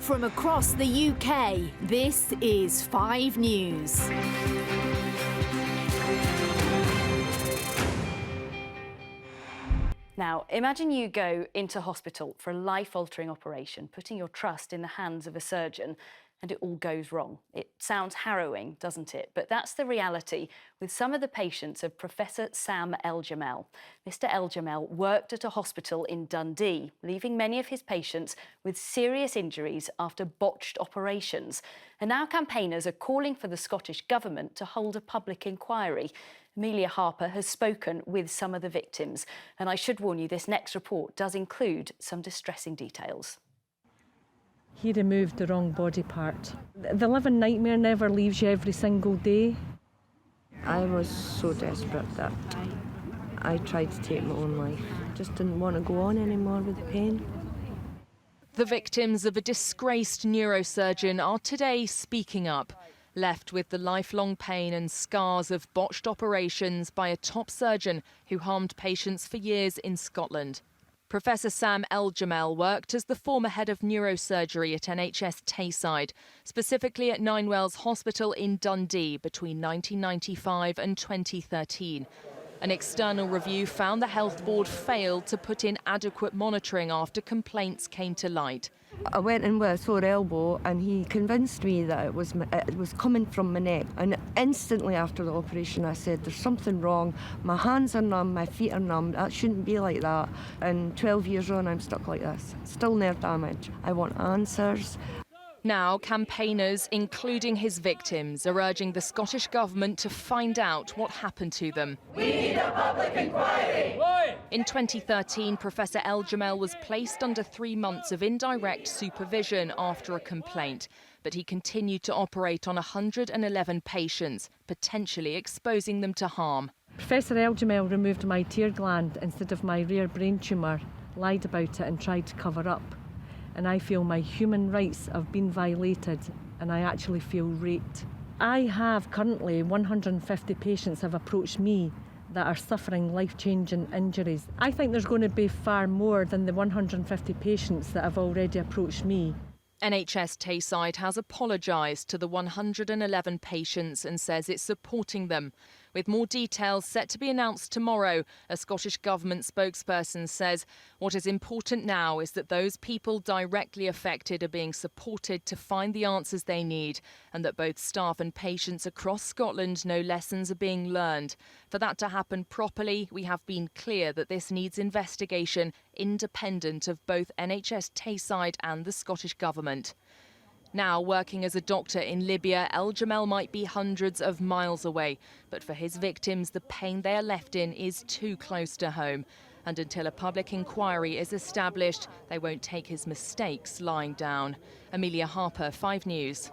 From across the UK, this is 5 News. Now, imagine you go into hospital for a life-altering operation, putting your trust in the hands of a surgeon, and it all goes wrong. It sounds harrowing, doesn't it? But that's the reality with some of the patients of Professor Sam Eljamel. Mr. Eljamel worked at a hospital in Dundee, leaving many of his patients with serious injuries after botched operations. And now campaigners are calling for the Scottish Government to hold a public inquiry. Amelia Harper has spoken with some of the victims. And I should warn you, this next report does include some distressing details. He removed the wrong body part. The living nightmare never leaves you every single day. I was so desperate that I tried to take my own life. Just didn't want to go on anymore with the pain. The victims of a disgraced neurosurgeon are today speaking up, left with the lifelong pain and scars of botched operations by a top surgeon who harmed patients for years in Scotland. Professor Sam Eljamel worked as the former head of neurosurgery at NHS Tayside, specifically at Ninewells Hospital in Dundee between 1995 and 2013. An external review found the health board failed to put in adequate monitoring after complaints came to light. I went in with a sore elbow and he convinced me that it was coming from my neck. And instantly after the operation I said, there's something wrong. My hands are numb, my feet are numb. That shouldn't be like that. And 12 years on, I'm stuck like this. Still nerve damage. I want answers. Now, campaigners, including his victims, are urging the Scottish Government to find out what happened to them. We need a public inquiry! In 2013, Professor Eljamel was placed under 3 months of indirect supervision after a complaint, but he continued to operate on 111 patients, potentially exposing them to harm. Professor Eljamel removed my tear gland instead of my rare brain tumour, lied about it and tried to cover up. And I feel my human rights have been violated and I actually feel raped. I have currently 150 patients have approached me that are suffering life-changing injuries. I think there's going to be far more than the 150 patients that have already approached me. NHS Tayside has apologised to the 111 patients and says it's supporting them. With more details set to be announced tomorrow, a Scottish Government spokesperson says what is important now is that those people directly affected are being supported to find the answers they need, and that both staff and patients across Scotland know lessons are being learned. For that to happen properly, we have been clear that this needs investigation independent of both NHS Tayside and the Scottish Government. Now, working as a doctor in Libya, Eljamel might be hundreds of miles away. But for his victims, the pain they are left in is too close to home. And until a public inquiry is established, they won't take his mistakes lying down. Amelia Harper, 5 News.